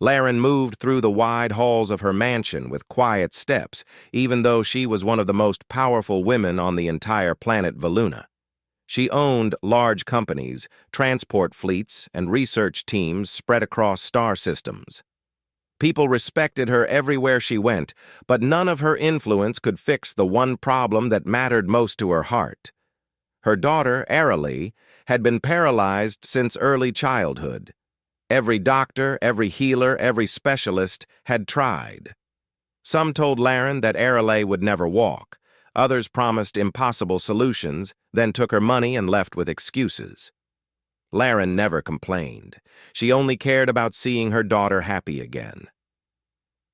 Laren moved through the wide halls of her mansion with quiet steps, even though she was one of the most powerful women on the entire planet Voluna. She owned large companies, transport fleets, and research teams spread across star systems. People respected her everywhere she went, but none of her influence could fix the one problem that mattered most to her heart. Her daughter, Aralee, had been paralyzed since early childhood. Every doctor, every healer, every specialist had tried. Some told Laren that Aralee would never walk. Others promised impossible solutions, then took her money and left with excuses. Laren never complained. She only cared about seeing her daughter happy again.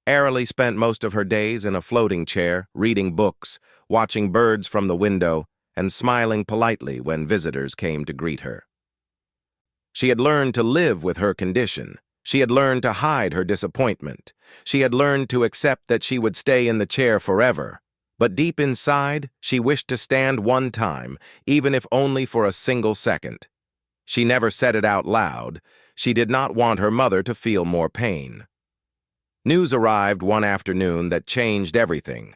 Aralee spent most of her days in a floating chair, reading books, watching birds from the window, and smiling politely when visitors came to greet her. She had learned to live with her condition. She had learned to hide her disappointment. She had learned to accept that she would stay in the chair forever. But deep inside, she wished to stand one time, even if only for a single second. She never said it out loud. She did not want her mother to feel more pain. News arrived one afternoon that changed everything.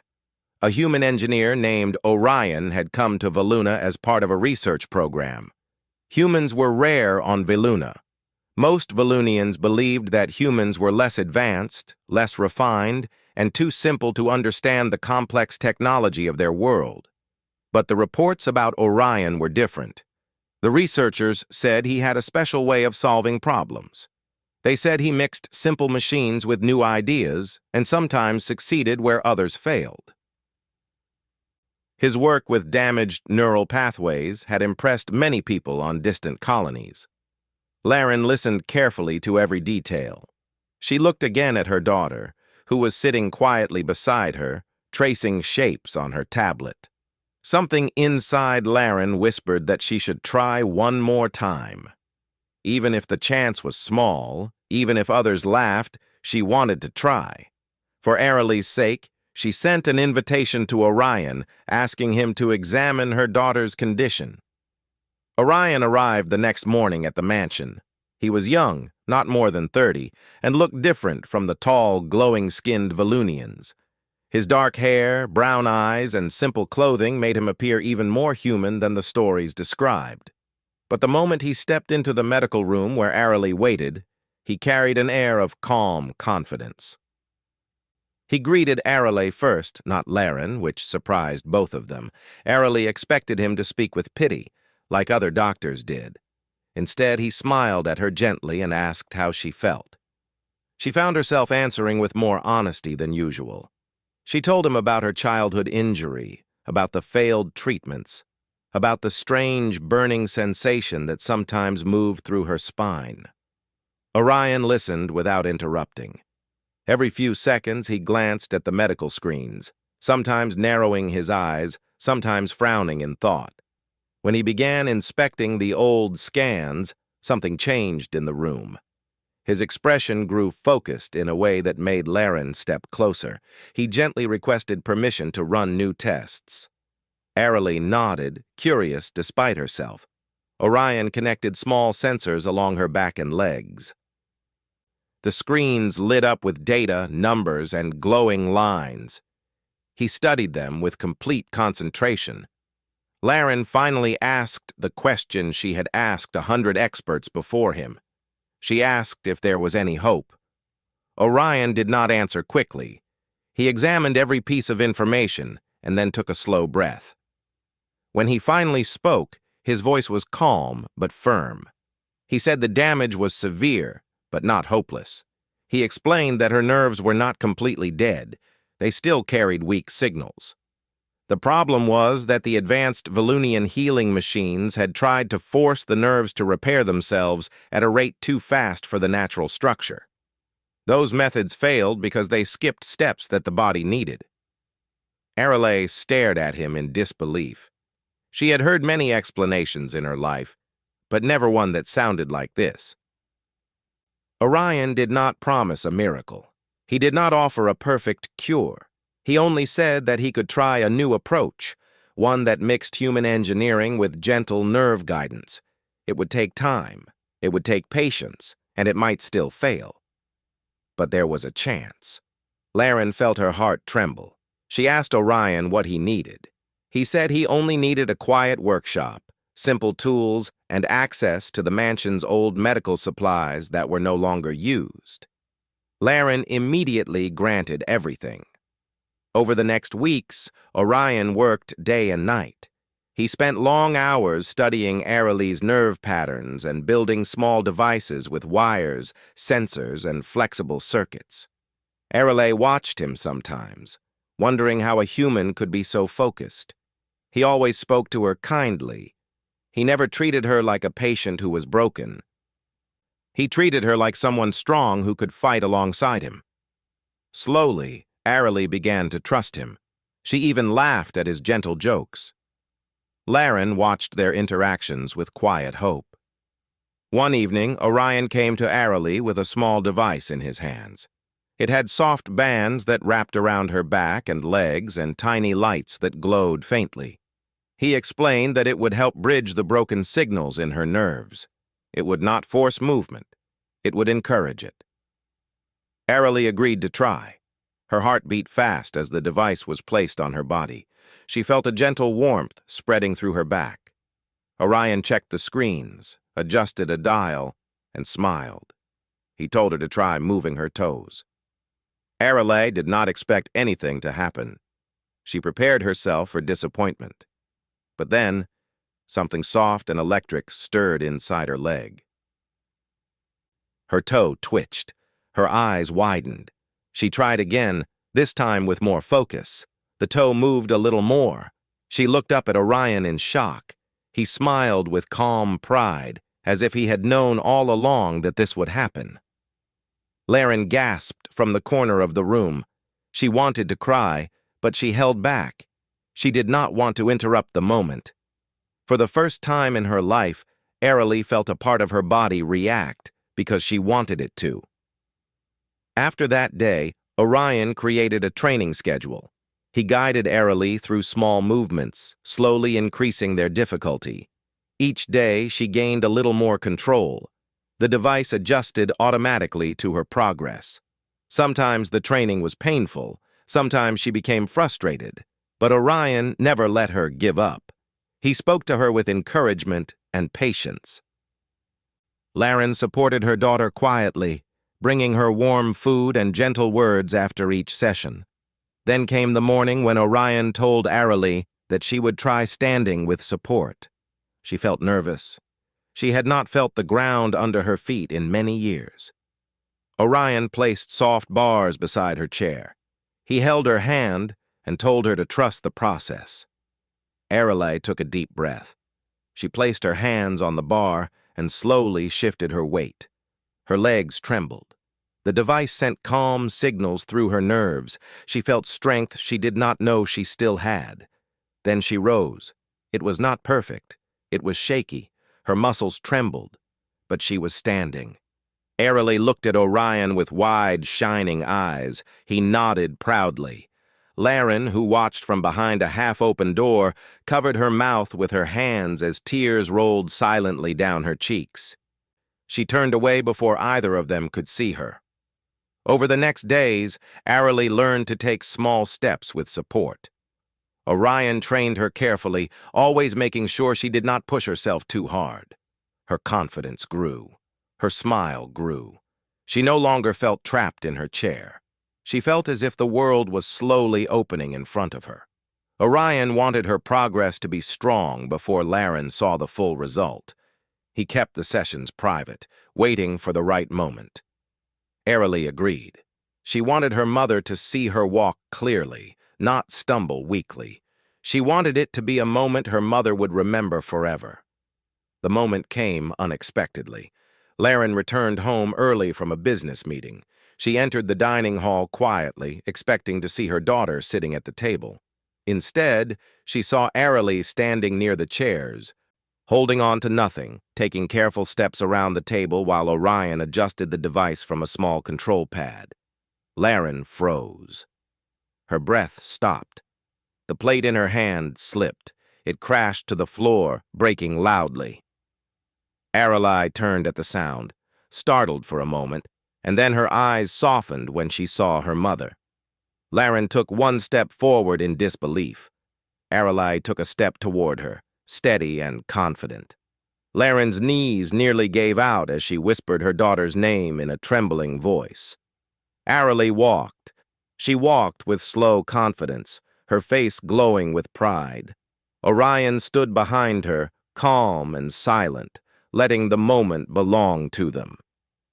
A human engineer named Orion had come to Voluna as part of a research program. Humans were rare on Voluna. Most Volunians believed that humans were less advanced, less refined, and too simple to understand the complex technology of their world. But the reports about Orion were different. The researchers said he had a special way of solving problems. They said he mixed simple machines with new ideas and sometimes succeeded where others failed. His work with damaged neural pathways had impressed many people on distant colonies. Laren listened carefully to every detail. She looked again at her daughter, who was sitting quietly beside her, tracing shapes on her tablet. Something inside Laren whispered that she should try one more time. Even if the chance was small, even if others laughed, she wanted to try. For Aralee's sake, she sent an invitation to Orion, asking him to examine her daughter's condition. Orion arrived the next morning at the mansion. He was young, not more than 30, and looked different from the tall, glowing-skinned Volunians. His dark hair, brown eyes, and simple clothing made him appear even more human than the stories described. But the moment he stepped into the medical room where Aralee waited, he carried an air of calm confidence. He greeted Aralee first, not Laren, which surprised both of them. Aralee expected him to speak with pity, like other doctors did. Instead, he smiled at her gently and asked how she felt. She found herself answering with more honesty than usual. She told him about her childhood injury, about the failed treatments, about the strange burning sensation that sometimes moved through her spine. Orion listened without interrupting. Every few seconds he glanced at the medical screens, sometimes narrowing his eyes, sometimes frowning in thought. When he began inspecting the old scans, something changed in the room. His expression grew focused in a way that made Laren step closer. He gently requested permission to run new tests. Aralee nodded, curious despite herself. Orion connected small sensors along her back and legs. The screens lit up with data, numbers, and glowing lines. He studied them with complete concentration. Laren finally asked the question she had asked 100 experts before him. She asked if there was any hope. Orion did not answer quickly. He examined every piece of information and then took a slow breath. When he finally spoke, his voice was calm but firm. He said the damage was severe, but not hopeless. He explained that her nerves were not completely dead. They still carried weak signals. The problem was that the advanced Volunian healing machines had tried to force the nerves to repair themselves at a rate too fast for the natural structure. Those methods failed because they skipped steps that the body needed. Aralee stared at him in disbelief. She had heard many explanations in her life, but never one that sounded like this. Orion did not promise a miracle. He did not offer a perfect cure. He only said that he could try a new approach, one that mixed human engineering with gentle nerve guidance. It would take time, it would take patience, and it might still fail. but there was a chance. Laren felt her heart tremble. She asked Orion what he needed. He said he only needed a quiet workshop, simple tools, and access to the mansion's old medical supplies that were no longer used. Laren immediately granted everything. Over the next weeks, Orion worked day and night. He spent long hours studying Aralee's nerve patterns and building small devices with wires, sensors, and flexible circuits. Aralee watched him sometimes, wondering how a human could be so focused. He always spoke to her kindly. He never treated her like a patient who was broken. He treated her like someone strong who could fight alongside him. Slowly, Aralee began to trust him. She even laughed at his gentle jokes. Laren watched their interactions with quiet hope. One evening, Orion came to Aralee with a small device in his hands. It had soft bands that wrapped around her back and legs and tiny lights that glowed faintly. He explained that it would help bridge the broken signals in her nerves. It would not force movement. It would encourage it. Aralee agreed to try. Her heart beat fast as the device was placed on her body. She felt a gentle warmth spreading through her back. Orion checked the screens, adjusted a dial, and smiled. He told her to try moving her toes. Aralee did not expect anything to happen. She prepared herself for disappointment. But then, something soft and electric stirred inside her leg. Her toe twitched. Her eyes widened. She tried again, this time with more focus. The toe moved a little more. She looked up at Orion in shock. He smiled with calm pride, as if he had known all along that this would happen. Laren gasped from the corner of the room. She wanted to cry, but she held back. She did not want to interrupt the moment. For the first time in her life, Aralee felt a part of her body react because she wanted it to. After that day, Orion created a training schedule. He guided Aralee through small movements, slowly increasing their difficulty. Each day, she gained a little more control. The device adjusted automatically to her progress. Sometimes the training was painful, sometimes she became frustrated, but Orion never let her give up. He spoke to her with encouragement and patience. Laren supported her daughter quietly, bringing her warm food and gentle words after each session. Then came the morning when Orion told Aralee that she would try standing with support. She felt nervous. She had not felt the ground under her feet in many years. Orion placed soft bars beside her chair. He held her hand and told her to trust the process. Aralee took a deep breath. She placed her hands on the bar and slowly shifted her weight. Her legs trembled. The device sent calm signals through her nerves. She felt strength she did not know she still had. Then she rose. It was not perfect. It was shaky. Her muscles trembled. But she was standing. Aralee looked at Orion with wide, shining eyes. He nodded proudly. Laren, who watched from behind a half-open door, covered her mouth with her hands as tears rolled silently down her cheeks. She turned away before either of them could see her. Over the next days, Aralee learned to take small steps with support. Orion trained her carefully, always making sure she did not push herself too hard. Her confidence grew. Her smile grew. She no longer felt trapped in her chair. She felt as if the world was slowly opening in front of her. Orion wanted her progress to be strong before Laren saw the full result. He kept the sessions private, waiting for the right moment. Aralee agreed. She wanted her mother to see her walk clearly, not stumble weakly. She wanted it to be a moment her mother would remember forever. The moment came unexpectedly. Laren returned home early from a business meeting. She entered the dining hall quietly, expecting to see her daughter sitting at the table. Instead, she saw Aralee standing near the chairs, holding on to nothing, taking careful steps around the table while Orion adjusted the device from a small control pad. Laren froze. Her breath stopped. The plate in her hand slipped. It crashed to the floor, breaking loudly. Aralee turned at the sound, startled for a moment, and then her eyes softened when she saw her mother. Laren took one step forward in disbelief. Aralai took a step toward her, steady and confident. Laren's knees nearly gave out as she whispered her daughter's name in a trembling voice. Aralai walked. She walked with slow confidence, her face glowing with pride. Orion stood behind her, calm and silent, letting the moment belong to them.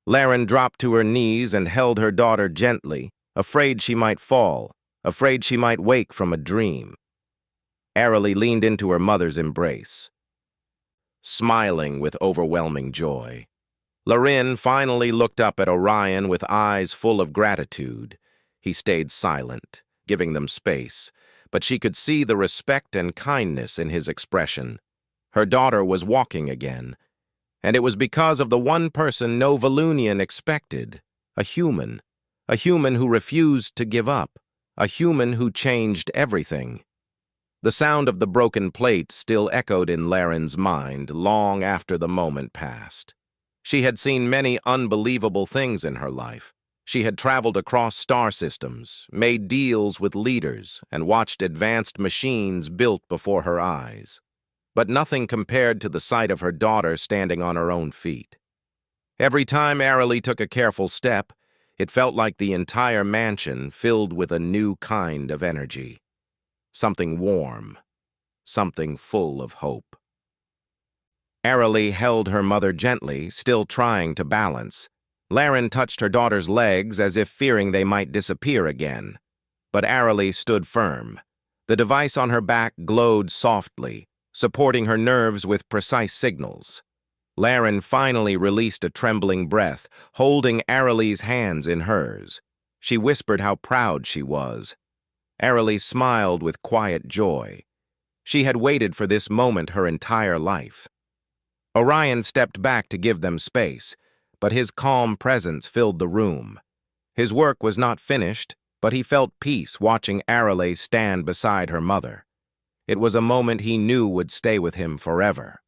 Laren dropped to her knees and held her daughter gently, afraid she might fall, afraid she might wake from a dream. Aralai leaned into her mother's embrace, smiling with overwhelming joy. Laren finally looked up at Orion with eyes full of gratitude. He stayed silent, giving them space, but she could see the respect and kindness in his expression. Her daughter was walking again, and it was because of the one person no Valunian expected, a human who refused to give up, a human who changed everything. The sound of the broken plate still echoed in Laren's mind long after the moment passed. She had seen many unbelievable things in her life. She had traveled across star systems, made deals with leaders, and watched advanced machines built before her eyes. But nothing compared to the sight of her daughter standing on her own feet. Every time Aralai took a careful step, it felt like the entire mansion filled with a new kind of energy. Something warm, something full of hope. Aralai held her mother gently, still trying to balance. Laren touched her daughter's legs as if fearing they might disappear again. But Aralai stood firm. The device on her back glowed softly, supporting her nerves with precise signals. Laren finally released a trembling breath, holding Aralai's hands in hers. She whispered how proud she was. Aralai smiled with quiet joy. She had waited for this moment her entire life. Orion stepped back to give them space, but his calm presence filled the room. His work was not finished, but he felt peace watching Aralai stand beside her mother. It was a moment he knew would stay with him forever.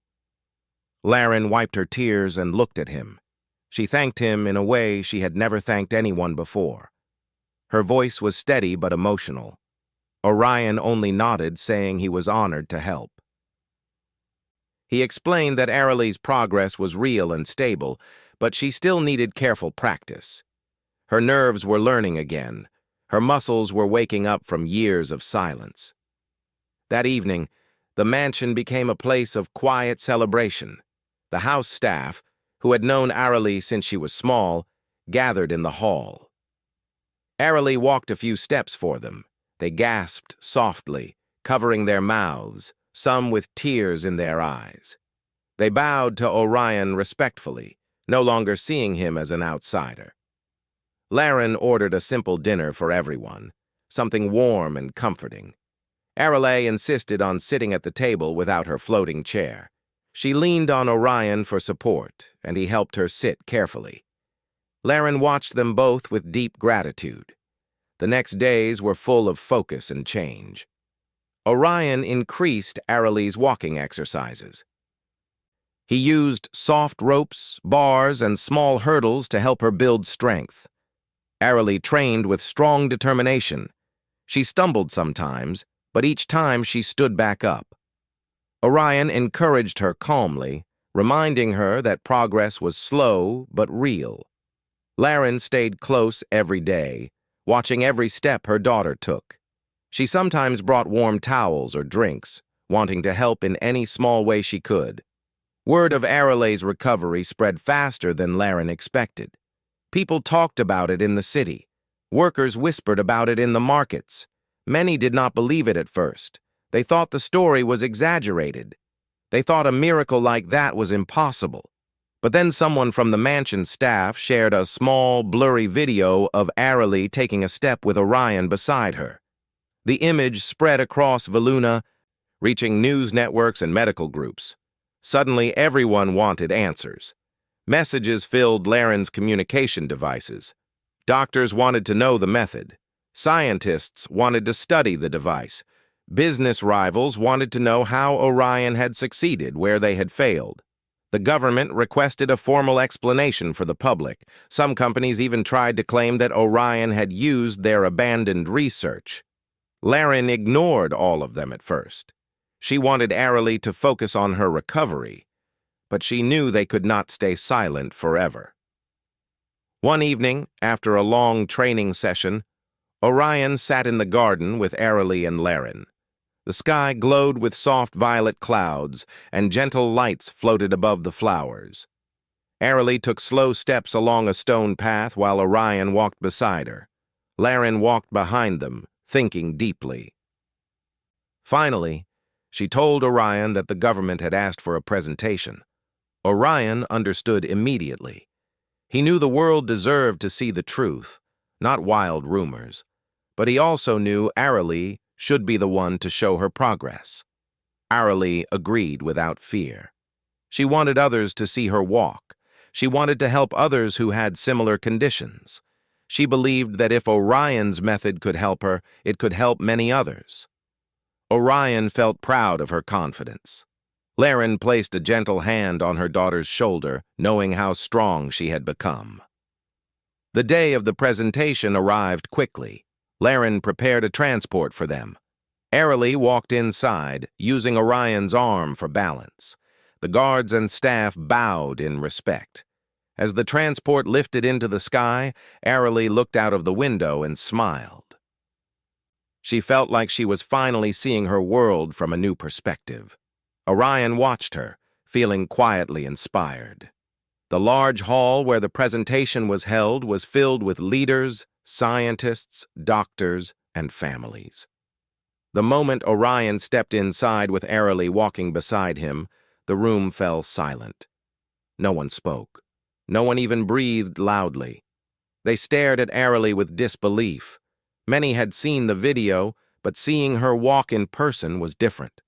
Laren wiped her tears and looked at him. She thanked him in a way she had never thanked anyone before. Her voice was steady but emotional. Orion only nodded, saying he was honored to help. He explained that Aralai's progress was real and stable, but she still needed careful practice. Her nerves were learning again. Her muscles were waking up from years of silence. That evening, the mansion became a place of quiet celebration. The house staff, who had known Aralai since she was small, gathered in the hall. Aralai walked a few steps for them. They gasped softly, covering their mouths, some with tears in their eyes. They bowed to Orion respectfully, no longer seeing him as an outsider. Laren ordered a simple dinner for everyone, something warm and comforting. Aralai insisted on sitting at the table without her floating chair. She leaned on Orion for support, and he helped her sit carefully. Laren watched them both with deep gratitude. The next days were full of focus and change. Orion increased Aralai's walking exercises. He used soft ropes, bars, and small hurdles to help her build strength. Aralai trained with strong determination. She stumbled sometimes, but each time she stood back up. Orion encouraged her calmly, reminding her that progress was slow but real. Laren stayed close every day, watching every step her daughter took. She sometimes brought warm towels or drinks, wanting to help in any small way she could. Word of Aralai's recovery spread faster than Laren expected. People talked about it in the city. Workers whispered about it in the markets. Many did not believe it at first. They thought the story was exaggerated. They thought a miracle like that was impossible. But then someone from the mansion staff shared a small, blurry video of Aralai taking a step with Orion beside her. The image spread across Valuna, reaching news networks and medical groups. Suddenly, everyone wanted answers. Messages filled Laren's communication devices. Doctors wanted to know the method. Scientists wanted to study the device. Business rivals wanted to know how Orion had succeeded where they had failed. The government requested a formal explanation for the public. Some companies even tried to claim that Orion had used their abandoned research. Laren ignored all of them at first. She wanted Arily to focus on her recovery, but she knew they could not stay silent forever. One evening, after a long training session, Orion sat in the garden with Arily and Laren. The sky glowed with soft violet clouds, and gentle lights floated above the flowers. Arily took slow steps along a stone path while Orion walked beside her. Laren walked behind them, thinking deeply. Finally, she told Orion that the government had asked for a presentation. Orion understood immediately. He knew the world deserved to see the truth, not wild rumors, but he also knew Arily should be the one to show her progress. Arily agreed without fear. She wanted others to see her walk. She wanted to help others who had similar conditions. She believed that if Orion's method could help her, it could help many others. Orion felt proud of her confidence. Laren placed a gentle hand on her daughter's shoulder, knowing how strong she had become. The day of the presentation arrived quickly. Laren prepared a transport for them. Arily walked inside, using Orion's arm for balance. The guards and staff bowed in respect. As the transport lifted into the sky, Arily looked out of the window and smiled. She felt like she was finally seeing her world from a new perspective. Orion watched her, feeling quietly inspired. The large hall where the presentation was held was filled with leaders, scientists, doctors, and families. The moment Orion stepped inside with Arily walking beside him, the room fell silent. No one spoke. No one even breathed loudly. They stared at Arily with disbelief. Many had seen the video, but seeing her walk in person was different.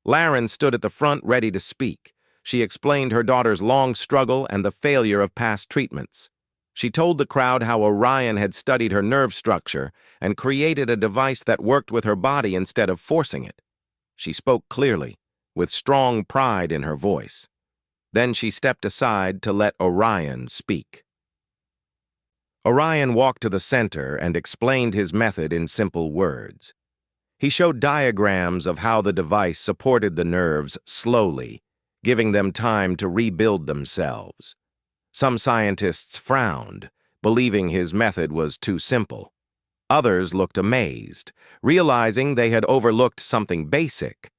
Laren stood at the front ready to speak. She explained her daughter's long struggle and the failure of past treatments. She told the crowd how Orion had studied her nerve structure and created a device that worked with her body instead of forcing it. She spoke clearly, with strong pride in her voice. Then she stepped aside to let Orion speak. Orion walked to the center and explained his method in simple words. He showed diagrams of how the device supported the nerves slowly, giving them time to rebuild themselves. Some scientists frowned, believing his method was too simple. Others looked amazed, realizing they had overlooked something basic.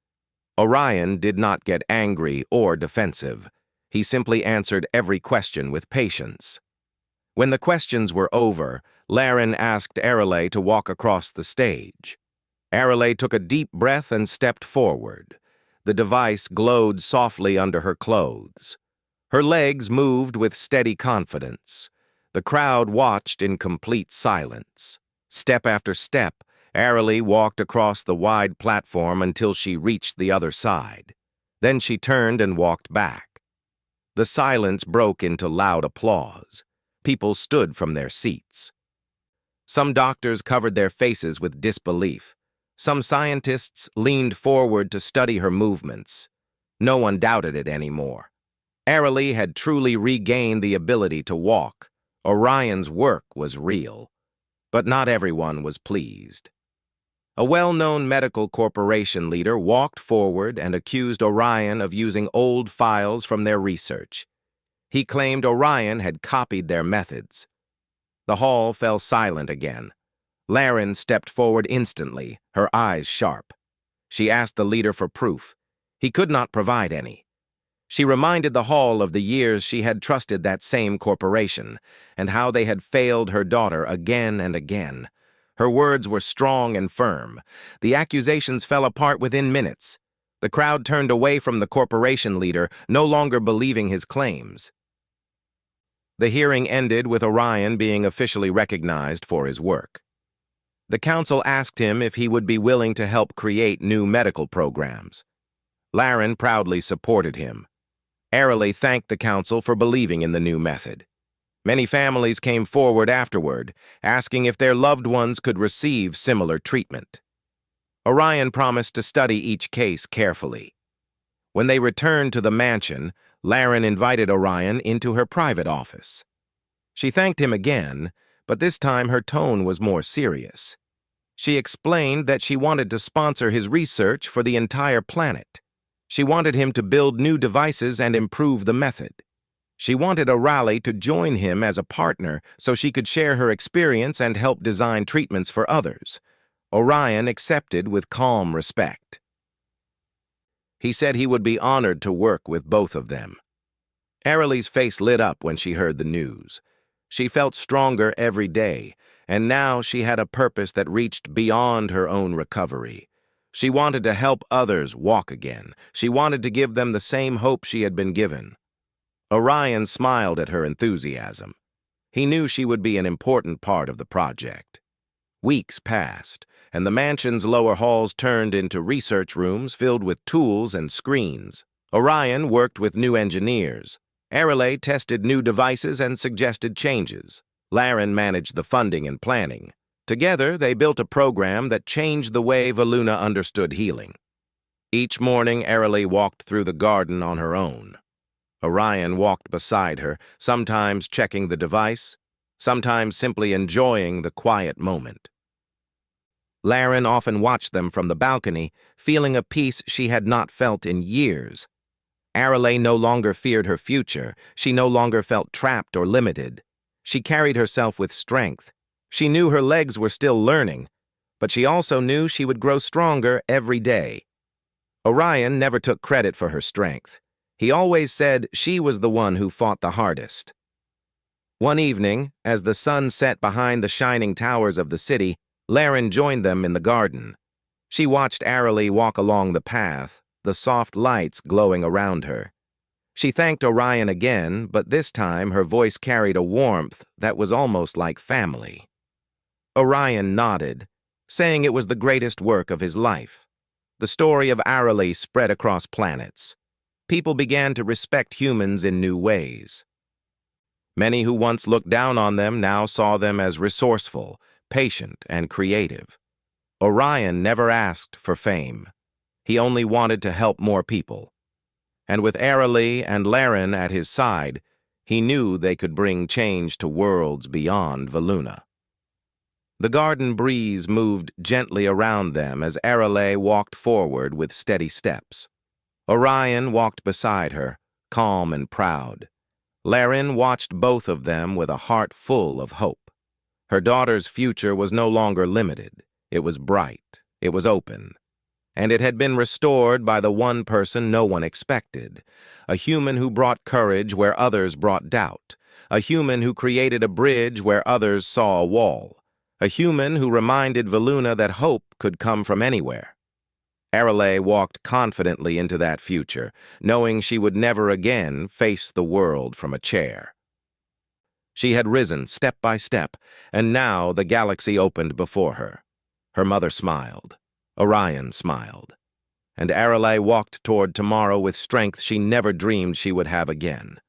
Orion did not get angry or defensive. He simply answered every question with patience. When the questions were over, Laren asked Arily to walk across the stage. Arily took a deep breath and stepped forward. The device glowed softly under her clothes. Her legs moved with steady confidence. The crowd watched in complete silence. Step after step, Arily walked across the wide platform until she reached the other side. Then she turned and walked back. The silence broke into loud applause. People stood from their seats. Some doctors covered their faces with disbelief. Some scientists leaned forward to study her movements. No one doubted it anymore. Arily had truly regained the ability to walk. Orion's work was real. But not everyone was pleased. A well-known medical corporation leader walked forward and accused Orion of using old files from their research. He claimed Orion had copied their methods. The hall fell silent again. Laren stepped forward instantly, her eyes sharp. She asked the leader for proof. He could not provide any. She reminded the hall of the years she had trusted that same corporation, and how they had failed her daughter again and again. Her words were strong and firm. The accusations fell apart within minutes. The crowd turned away from the corporation leader, no longer believing his claims. The hearing ended with Orion being officially recognized for his work. The council asked him if he would be willing to help create new medical programs. Laren proudly supported him. Arily thanked the council for believing in the new method. Many families came forward afterward, asking if their loved ones could receive similar treatment. Orion promised to study each case carefully. When they returned to the mansion, Laren invited Orion into her private office. She thanked him again, but this time her tone was more serious. She explained that she wanted to sponsor his research for the entire planet. She wanted him to build new devices and improve the method. She wanted Orale to join him as a partner so she could share her experience and help design treatments for others. Orion accepted with calm respect. He said he would be honored to work with both of them. Aralee's face lit up when she heard the news. She felt stronger every day, and now she had a purpose that reached beyond her own recovery. She wanted to help others walk again. She wanted to give them the same hope she had been given. Orion smiled at her enthusiasm. He knew she would be an important part of the project. Weeks passed, and the mansion's lower halls turned into research rooms filled with tools and screens. Orion worked with new engineers. Aralee tested new devices and suggested changes. Laren managed the funding and planning. Together, they built a program that changed the way Voluna understood healing. Each morning, Aralee walked through the garden on her own. Orion walked beside her, sometimes checking the device, sometimes simply enjoying the quiet moment. Laren often watched them from the balcony, feeling a peace she had not felt in years. Aralee no longer feared her future. She no longer felt trapped or limited. She carried herself with strength. She knew her legs were still learning, but she also knew she would grow stronger every day. Orion never took credit for her strength. He always said she was the one who fought the hardest. One evening, as the sun set behind the shining towers of the city, Laren joined them in the garden. She watched Aralee walk along the path, the soft lights glowing around her. She thanked Orion again, but this time her voice carried a warmth that was almost like family. Orion nodded, saying it was the greatest work of his life. The story of Aralee spread across planets. People began to respect humans in new ways. Many who once looked down on them now saw them as resourceful, patient, and creative. Orion never asked for fame. He only wanted to help more people. And with Aralee and Laren at his side, he knew they could bring change to worlds beyond Voluna. The garden breeze moved gently around them as Aralee walked forward with steady steps. Orion walked beside her, calm and proud. Laren watched both of them with a heart full of hope. Her daughter's future was no longer limited. It was bright. It was open. And it had been restored by the one person no one expected, a human who brought courage where others brought doubt, a human who created a bridge where others saw a wall, a human who reminded Voluna that hope could come from anywhere. Aralee walked confidently into that future, knowing she would never again face the world from a chair. She had risen step by step, and now the galaxy opened before her. Her mother smiled. Orion smiled. And Aralee walked toward tomorrow with strength she never dreamed she would have again.